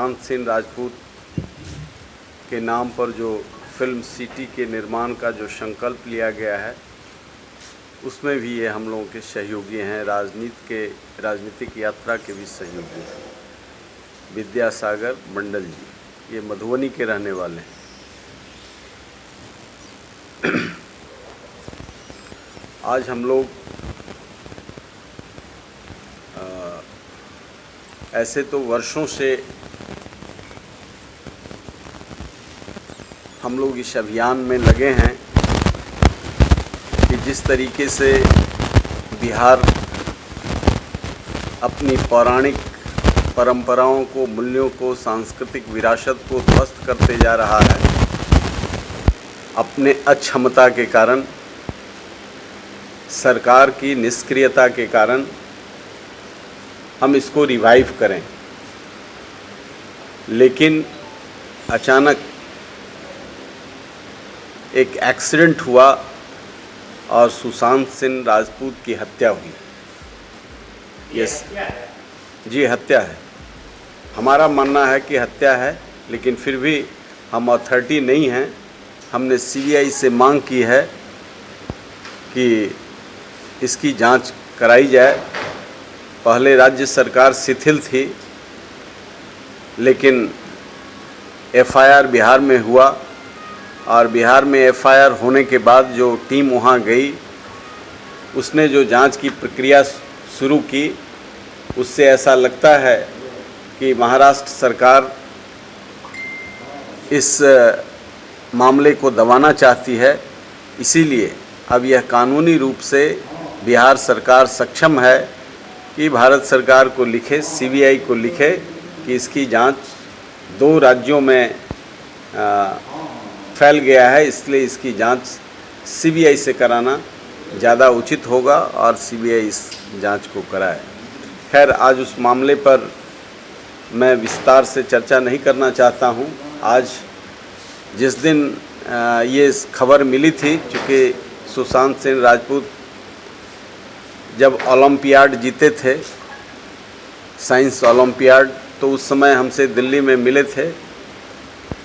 सुशांत सिंह राजपूत के नाम पर जो फिल्म सिटी के निर्माण का जो संकल्प लिया गया है, उसमें भी ये हम लोगों के सहयोगी हैं। राजनीतिक यात्रा के भी सहयोगी हैं। विद्यासागर मंडल जी, ये मधुबनी के रहने वाले हैं। आज हम लोग ऐसे तो वर्षों से हम लोग इस अभियान में लगे हैं कि जिस तरीके से बिहार अपनी पौराणिक परंपराओं को, मूल्यों को, सांस्कृतिक विरासत को ध्वस्त करते जा रहा है अपने अक्षमता के कारण, सरकार की निष्क्रियता के कारण, हम इसको रिवाइव करें। लेकिन अचानक एक एक्सीडेंट हुआ और सुशांत सिंह राजपूत की हत्या हुई। यस जी, हत्या है। हमारा मानना है कि हत्या है, लेकिन फिर भी हम अथॉरिटी नहीं हैं। हमने सीबीआई से मांग की है कि इसकी जांच कराई जाए। पहले राज्य सरकार शिथिल थी, लेकिन एफआईआर बिहार में हुआ और बिहार में एफआईआर होने के बाद जो टीम वहां गई, उसने जो जांच की प्रक्रिया शुरू की, उससे ऐसा लगता है कि महाराष्ट्र सरकार इस मामले को दबाना चाहती है। इसीलिए अब यह कानूनी रूप से बिहार सरकार सक्षम है कि भारत सरकार को लिखे, सीबीआई को लिखे कि इसकी जांच 2 राज्यों में फैल गया है, इसलिए इसकी जांच सीबीआई से कराना ज़्यादा उचित होगा और सीबीआई इस जांच को कराए। खैर, आज उस मामले पर मैं विस्तार से चर्चा नहीं करना चाहता हूं। आज जिस दिन ये खबर मिली थी, चूँकि सुशांत सिंह राजपूत जब ओलंपियाड जीते थे, साइंस ओलंपियाड, तो उस समय हमसे दिल्ली में मिले थे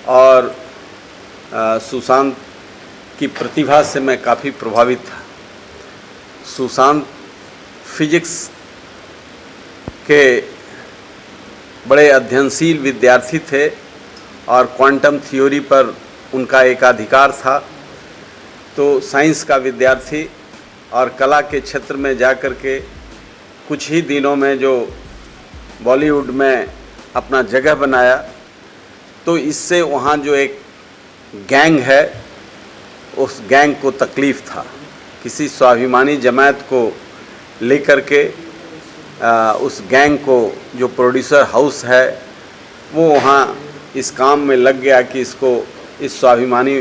और सुशांत की प्रतिभा से मैं काफ़ी प्रभावित था। सुशांत फिजिक्स के बड़े अध्ययनशील विद्यार्थी थे और क्वांटम थ्योरी पर उनका एकाधिकार था। तो साइंस का विद्यार्थी और कला के क्षेत्र में जाकर के कुछ ही दिनों में जो बॉलीवुड में अपना जगह बनाया, तो इससे वहाँ जो एक गैंग है, उस गैंग को तकलीफ़ था। किसी स्वाभिमानी जमात को लेकर के उस गैंग को, जो प्रोड्यूसर हाउस है, वो वहाँ इस काम में लग गया कि इस स्वाभिमानी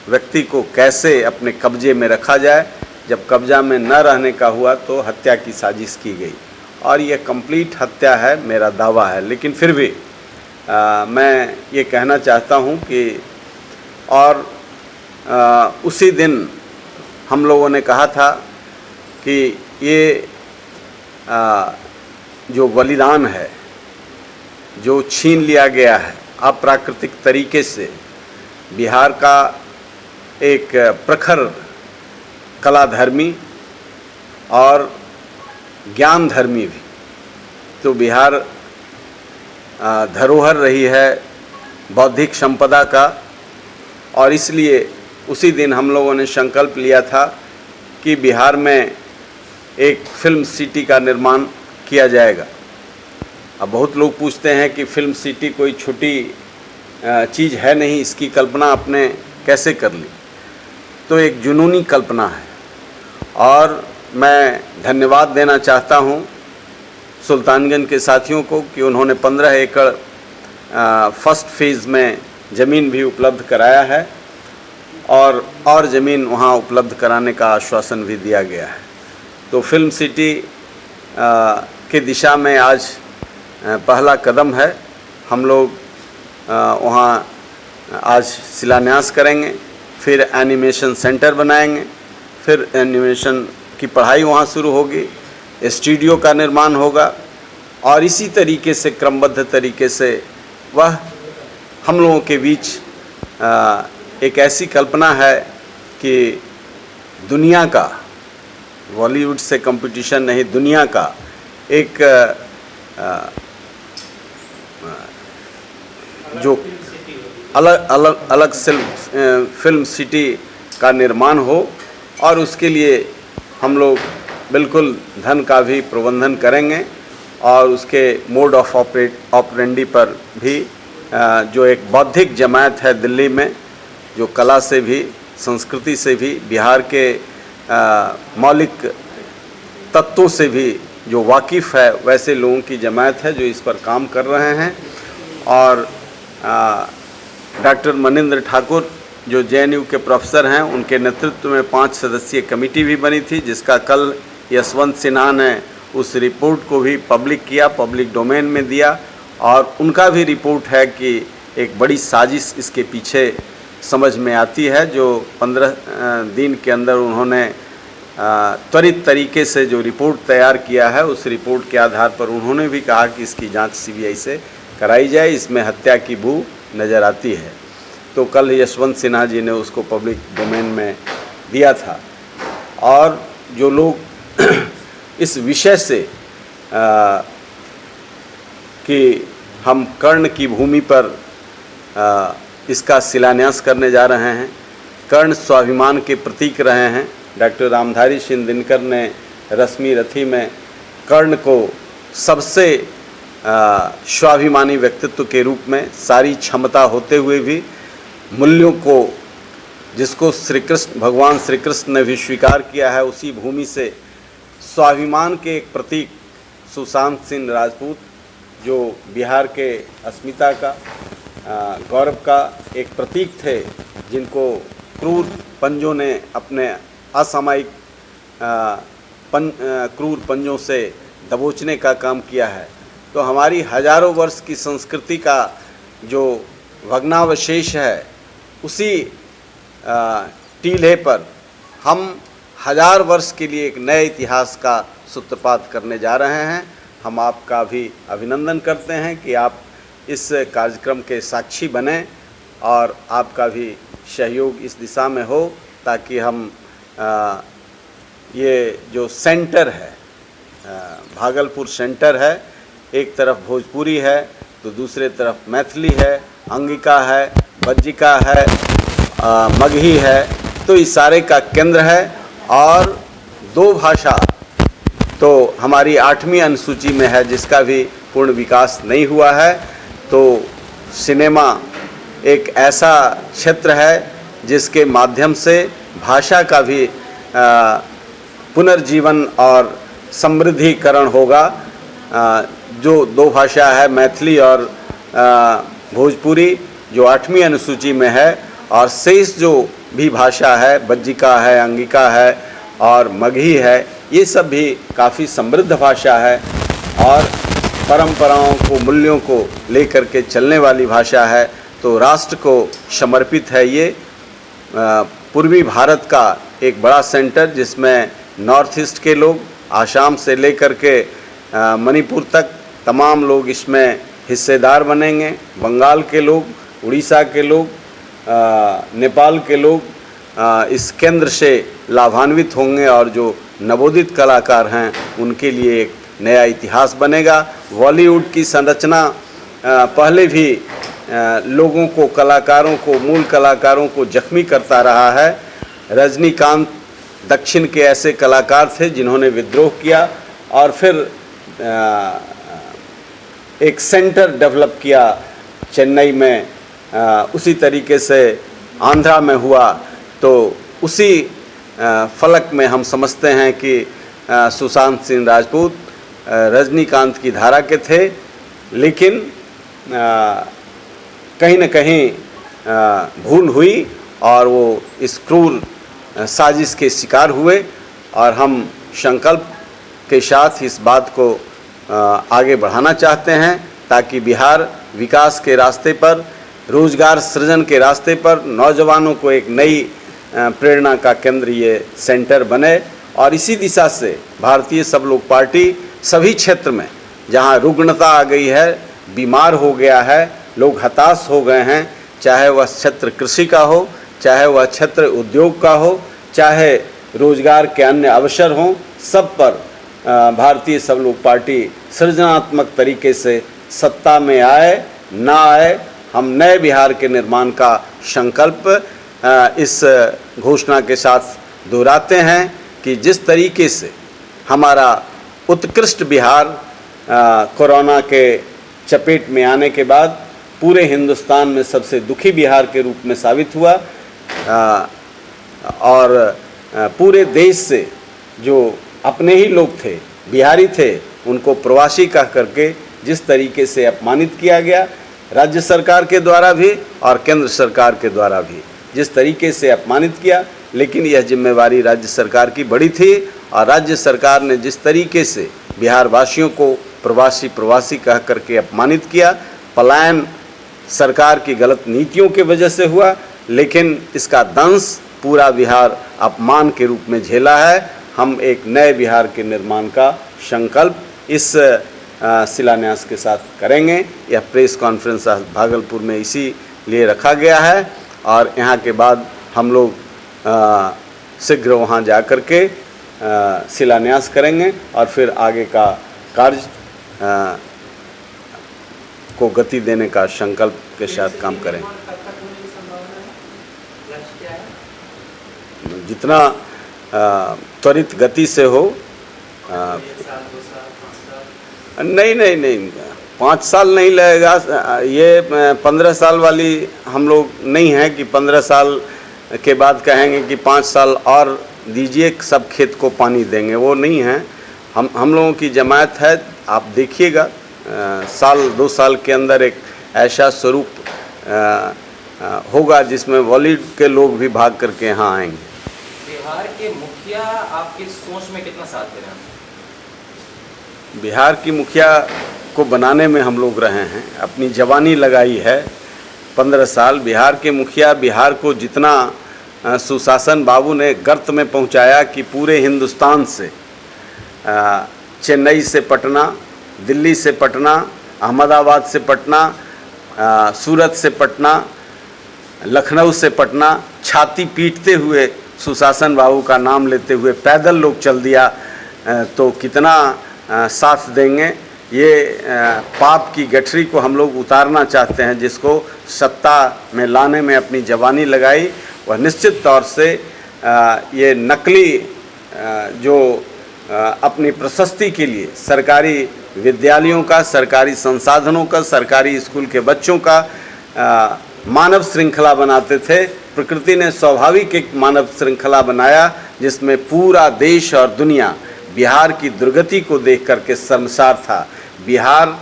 व्यक्ति को कैसे अपने कब्जे में रखा जाए। जब कब्जा में न रहने का हुआ तो हत्या की साजिश की गई और ये कंप्लीट हत्या है, मेरा दावा है। लेकिन फिर भी मैं ये कहना चाहता हूँ कि उसी दिन हम लोगों ने कहा था कि ये जो बलिदान है, जो छीन लिया गया है अप्राकृतिक तरीके से, बिहार का एक प्रखर कलाधर्मी और ज्ञानधर्मी भी, तो बिहार धरोहर रही है बौद्धिक संपदा का, और इसलिए उसी दिन हम लोगों ने संकल्प लिया था कि बिहार में एक फिल्म सिटी का निर्माण किया जाएगा। अब बहुत लोग पूछते हैं कि फिल्म सिटी कोई छोटी चीज़ है नहीं, इसकी कल्पना आपने कैसे कर ली? तो एक जुनूनी कल्पना है और मैं धन्यवाद देना चाहता हूं सुल्तानगंज के साथियों को कि उन्होंने 15 एकड़ फर्स्ट फेज़ में ज़मीन भी उपलब्ध कराया है और ज़मीन वहां उपलब्ध कराने का आश्वासन भी दिया गया है। तो फिल्म सिटी के दिशा में आज पहला कदम है। हम लोग वहाँ आज शिलान्यास करेंगे, फिर एनिमेशन सेंटर बनाएंगे, फिर एनिमेशन की पढ़ाई वहाँ शुरू होगी, स्टूडियो का निर्माण होगा और इसी तरीके से क्रमबद्ध तरीके से वह हम लोगों के बीच एक ऐसी कल्पना है कि दुनिया का, बॉलीवुड से कंपटीशन नहीं, दुनिया का एक जो अलग फिल्म सिटी का निर्माण हो, और उसके लिए हम लोग बिल्कुल धन का भी प्रबंधन करेंगे और उसके मोड ऑफ ऑपरेंडी पर भी जो एक बौद्धिक जमात है दिल्ली में, जो कला से भी, संस्कृति से भी, बिहार के मौलिक तत्वों से भी जो वाकिफ़ है, वैसे लोगों की जमात है जो इस पर काम कर रहे हैं। और डॉक्टर मनिंद्र ठाकुर जो JNU के प्रोफेसर हैं, उनके नेतृत्व में 5 सदस्यीय कमेटी भी बनी थी, जिसका कल यशवंत सिन्हा ने उस रिपोर्ट को भी पब्लिक किया, पब्लिक डोमेन में दिया, और उनका भी रिपोर्ट है कि एक बड़ी साजिश इसके पीछे समझ में आती है, जो 15 दिन के अंदर उन्होंने त्वरित तरीके से जो रिपोर्ट तैयार किया है, उस रिपोर्ट के आधार पर उन्होंने भी कहा कि इसकी जांच CBI से कराई जाए, इसमें हत्या की बू नज़र आती है। तो कल यशवंत सिन्हा जी ने उसको पब्लिक डोमेन में दिया था। और जो लोग इस विषय से कि हम कर्ण की भूमि पर इसका शिलान्यास करने जा रहे हैं, कर्ण स्वाभिमान के प्रतीक रहे हैं। डॉक्टर रामधारी सिंह दिनकर ने रश्मि रथी में कर्ण को सबसे स्वाभिमानी व्यक्तित्व के रूप में, सारी क्षमता होते हुए भी मूल्यों को, जिसको भगवान श्री कृष्ण ने भी स्वीकार किया है, उसी भूमि से स्वाभिमान के एक प्रतीक सुशांत सिंह राजपूत, जो बिहार के अस्मिता का, गौरव का एक प्रतीक थे, जिनको क्रूर पंजों ने अपने असामयिक क्रूर पंजों से दबोचने का काम किया है। तो हमारी हजारों वर्ष की संस्कृति का जो भग्नावशेष है, उसी टीले पर हम 1000 वर्ष के लिए एक नए इतिहास का सूत्रपात करने जा रहे हैं। हम आपका भी अभिनंदन करते हैं कि आप इस कार्यक्रम के साक्षी बने और आपका भी सहयोग इस दिशा में हो, ताकि हम ये जो सेंटर है, भागलपुर सेंटर है, एक तरफ भोजपुरी है तो दूसरे तरफ मैथिली है, अंगिका है, बज्जिका है, मगही है, तो इस सारे का केंद्र है। और 2 भाषा तो हमारी 8वीं अनुसूची में है, जिसका भी पूर्ण विकास नहीं हुआ है। तो सिनेमा एक ऐसा क्षेत्र है जिसके माध्यम से भाषा का भी पुनर्जीवन और समृद्धिकरण होगा। जो 2 भाषा है, मैथिली और भोजपुरी, जो 8वीं अनुसूची में है, और शेष जो भी भाषा है, बज्जिका है, अंगिका है और मगही है, ये सब भी काफ़ी समृद्ध भाषा है और परंपराओं को, मूल्यों को लेकर के चलने वाली भाषा है। तो राष्ट्र को समर्पित है ये पूर्वी भारत का एक बड़ा सेंटर, जिसमें नॉर्थ ईस्ट के लोग, आसाम से लेकर के मणिपुर तक तमाम लोग इसमें हिस्सेदार बनेंगे। बंगाल के लोग, उड़ीसा के लोग, नेपाल के लोग इस केंद्र से लाभान्वित होंगे, और जो नवोदित कलाकार हैं उनके लिए एक नया इतिहास बनेगा। बॉलीवुड की संरचना पहले भी लोगों को, कलाकारों को, मूल कलाकारों को जख्मी करता रहा है। रजनीकांत दक्षिण के ऐसे कलाकार थे जिन्होंने विद्रोह किया और फिर एक सेंटर डेवलप किया चेन्नई में, उसी तरीके से आंध्रा में हुआ। तो उसी फलक में हम समझते हैं कि सुशांत सिंह राजपूत रजनीकांत की धारा के थे, लेकिन कहीं न कहीं भूल हुई और वो इस क्रूर साजिश के शिकार हुए। और हम संकल्प के साथ इस बात को आगे बढ़ाना चाहते हैं, ताकि बिहार विकास के रास्ते पर, रोजगार सृजन के रास्ते पर नौजवानों को एक नई प्रेरणा का केंद्र ये सेंटर बने। और इसी दिशा से भारतीय सब लोग पार्टी सभी क्षेत्र में जहाँ रुग्णता आ गई है, बीमार हो गया है, लोग हताश हो गए हैं, चाहे वह क्षेत्र कृषि का हो, चाहे वह क्षेत्र उद्योग का हो, चाहे रोजगार के अन्य अवसर हों, सब पर भारतीय सब लोग पार्टी सृजनात्मक तरीके से सत्ता में आए ना आए, हम नए बिहार के निर्माण का संकल्प इस घोषणा के साथ दोहराते हैं कि जिस तरीके से हमारा उत्कृष्ट बिहार कोरोना के चपेट में आने के बाद पूरे हिंदुस्तान में सबसे दुखी बिहार के रूप में साबित हुआ, और पूरे देश से जो अपने ही लोग थे, बिहारी थे, उनको प्रवासी कह करके जिस तरीके से अपमानित किया गया, राज्य सरकार के द्वारा भी और केंद्र सरकार के द्वारा भी जिस तरीके से अपमानित किया, लेकिन यह जिम्मेवारी राज्य सरकार की बड़ी थी और राज्य सरकार ने जिस तरीके से बिहार वासियों को प्रवासी कह करके अपमानित किया, पलायन सरकार की गलत नीतियों की वजह से हुआ, लेकिन इसका दंश पूरा बिहार अपमान के रूप में झेला है। हम एक नए बिहार के निर्माण का संकल्प इस शिलान्यास के साथ करेंगे। यह प्रेस कॉन्फ्रेंस भागलपुर में इसी लिए रखा गया है और यहाँ के बाद हम लोग शीघ्र वहाँ जा कर के शिलान्यास करेंगे और फिर आगे का कार्य को गति देने का संकल्प के साथ काम करेंगे। जितना त्वरित गति से हो, नहीं 5 साल नहीं लगेगा, ये 15 साल वाली हम लोग नहीं हैं कि 15 साल के बाद कहेंगे कि 5 साल और दीजिए सब खेत को पानी देंगे, वो नहीं है। हम लोगों की जमात है, आप देखिएगा साल 2 साल के अंदर एक ऐसा स्वरूप होगा जिसमें बॉलीवुड के लोग भी भाग करके यहाँ आएंगे। बिहार के मुखिया आपकी सोच में कितना साथ दे रहे हैं? बिहार की मुखिया को बनाने में हम लोग रहे हैं, अपनी जवानी लगाई है 15 साल। बिहार के मुखिया बिहार को जितना सुशासन बाबू ने गर्त में पहुंचाया कि पूरे हिंदुस्तान से, चेन्नई से पटना, दिल्ली से पटना, अहमदाबाद से पटना, सूरत से पटना, लखनऊ से पटना, छाती पीटते हुए सुशासन बाबू का नाम लेते हुए पैदल लोग चल दिया, तो कितना साथ देंगे। ये पाप की गठरी को हम लोग उतारना चाहते हैं, जिसको सत्ता में लाने में अपनी जवानी लगाई, वह निश्चित तौर से ये नकली जो अपनी प्रशस्ति के लिए सरकारी विद्यालयों का, सरकारी संसाधनों का, सरकारी स्कूल के बच्चों का मानव श्रृंखला बनाते थे। प्रकृति ने स्वाभाविक एक मानव श्रृंखला बनाया जिसमें पूरा देश और दुनिया बिहार की दुर्गति को देख करके शर्मसार था। बिहार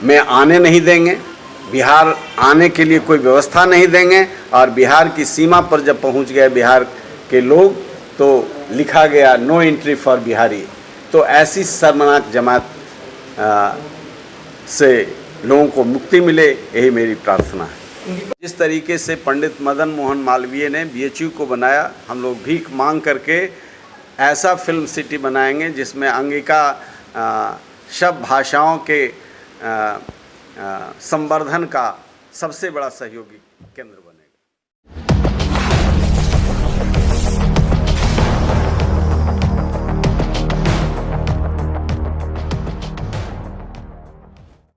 में आने नहीं देंगे, बिहार आने के लिए कोई व्यवस्था नहीं देंगे, और बिहार की सीमा पर जब पहुंच गए बिहार के लोग तो लिखा गया नो एंट्री फॉर बिहारी। तो ऐसी शर्मनाक जमात से लोगों को मुक्ति मिले, यही मेरी प्रार्थना है। जिस तरीके से पंडित मदन मोहन मालवीय ने BHU को बनाया, हम लोग भीख मांग करके ऐसा फिल्म सिटी बनाएंगे जिसमें अंगिका सब भाषाओं के संवर्धन का सबसे बड़ा सहयोगी केंद्र बनेगा।